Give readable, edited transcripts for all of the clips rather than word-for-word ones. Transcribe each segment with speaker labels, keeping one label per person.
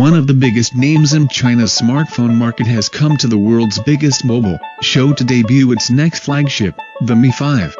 Speaker 1: One of the biggest names in China's smartphone market has come to the world's biggest mobile show to debut its next flagship, the Mi 5.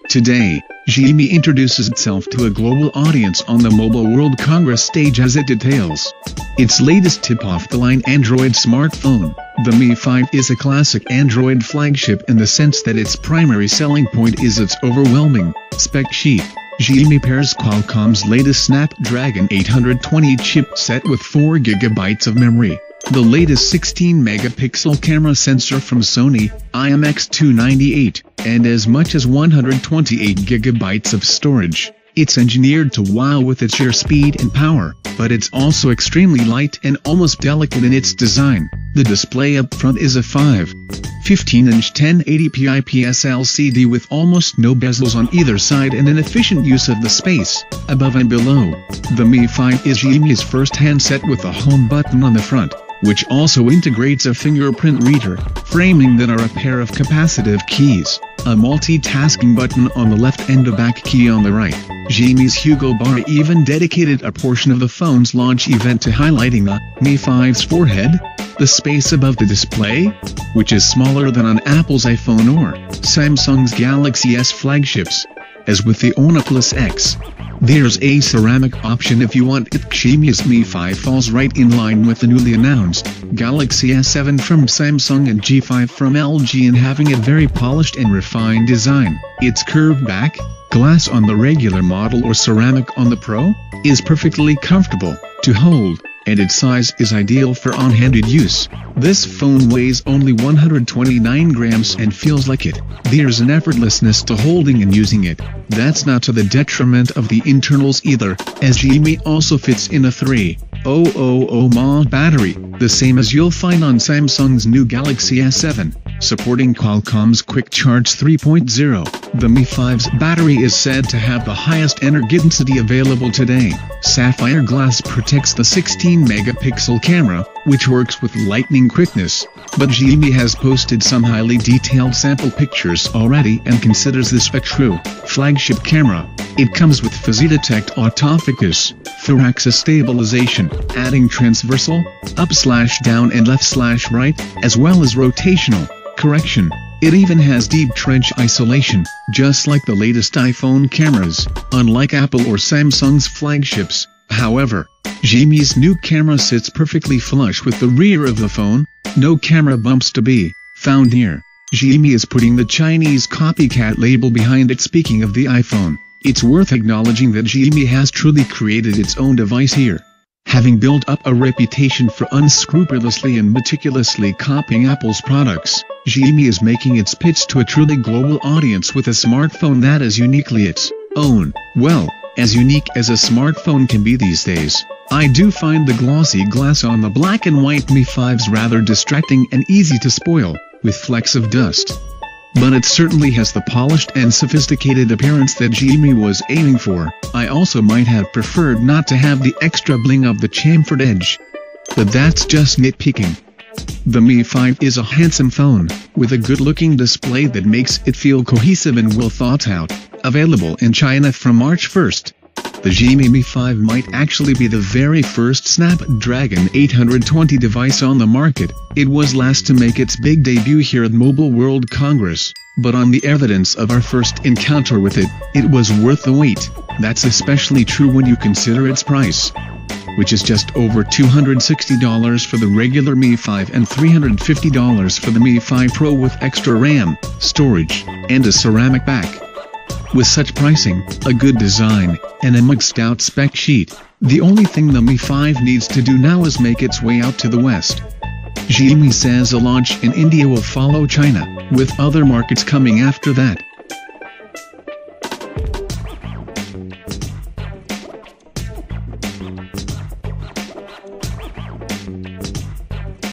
Speaker 1: Today, XIAOMI introduces itself to a global audience on the Mobile World Congress stage as it details its latest tip-off-the-line Android smartphone. The Mi 5 is a classic Android flagship in the sense that its primary selling point is its overwhelming spec sheet. XIAOMI pairs Qualcomm's latest Snapdragon 820 chipset with 4 GB of memory, the latest 16-megapixel camera sensor from Sony, IMX298, and as much as 128 GB of storage. It's engineered to wow with its sheer speed and power, but it's also extremely light and almost delicate in its design. The display up front is a 15-inch 1080p IPS LCD with almost no bezels on either side and an efficient use of the space above and below. The Mi 5 is XIAOMI's first handset with a home button on the front, which also integrates a fingerprint reader, framing that are a pair of capacitive keys, a multitasking button on the left and a back key on the right. XIAOMI's Hugo Barra even dedicated a portion of the phone's launch event to highlighting the Mi 5's forehead, the space above the display, which is smaller than on Apple's iPhone or Samsung's Galaxy S flagships. As with the OnePlus X, there's a ceramic option if you want it. XIAOMI's Mi 5 falls right in line with the newly announced Galaxy S7 from Samsung and G5 from LG in having a very polished and refined design. Its curved back, glass on the regular model or ceramic on the Pro, is perfectly comfortable to hold, and its size is ideal for on-handed use. This phone weighs only 129 grams and feels like it. There's an effortlessness to holding and using it. That's not to the detriment of the internals either, as XIAOMI also fits in a 3000 mAh battery, the same as you'll find on Samsung's new Galaxy S7, supporting Qualcomm's Quick Charge 3.0. The Mi 5's battery is said to have the highest energy density available today. Sapphire glass protects the 16-megapixel camera, which works with lightning quickness, but XIAOMI has posted some highly detailed sample pictures already and considers this a true flagship camera. It comes with PhysiDetect autofocus, 4-axis stabilization, adding transversal, up/down and left/right, as well as rotational correction. It even has deep trench isolation, just like the latest iPhone cameras. Unlike Apple or Samsung's flagships, however, XIAOMI's new camera sits perfectly flush with the rear of the phone, no camera bumps to be found here. XIAOMI is putting the Chinese copycat label behind it. Speaking of the iPhone, it's worth acknowledging that XIAOMI has truly created its own device here. Having built up a reputation for unscrupulously and meticulously copying Apple's products, XIAOMI is making its pitch to a truly global audience with a smartphone that is uniquely its own. Well, as unique as a smartphone can be these days. I do find the glossy glass on the black and white Mi 5s rather distracting and easy to spoil, with flecks of dust. But it certainly has the polished and sophisticated appearance that XIAOMI was aiming for. I also might have preferred not to have the extra bling of the chamfered edge. But that's just nitpicking. The Mi 5 is a handsome phone, with a good-looking display that makes it feel cohesive and well thought out. Available in China from March 1st. The XIAOMI Mi 5 might actually be the very first Snapdragon 820 device on the market. It was last to make its big debut here at Mobile World Congress, but on the evidence of our first encounter with it, it was worth the wait. That's especially true when you consider its price, which is just over $260 for the regular Mi 5 and $350 for the Mi 5 Pro with extra RAM, storage, and a ceramic back. With such pricing, a good design, and a maxed-out spec sheet, the only thing the Mi 5 needs to do now is make its way out to the West. XIAOMI says a launch in India will follow China, with other markets coming after that.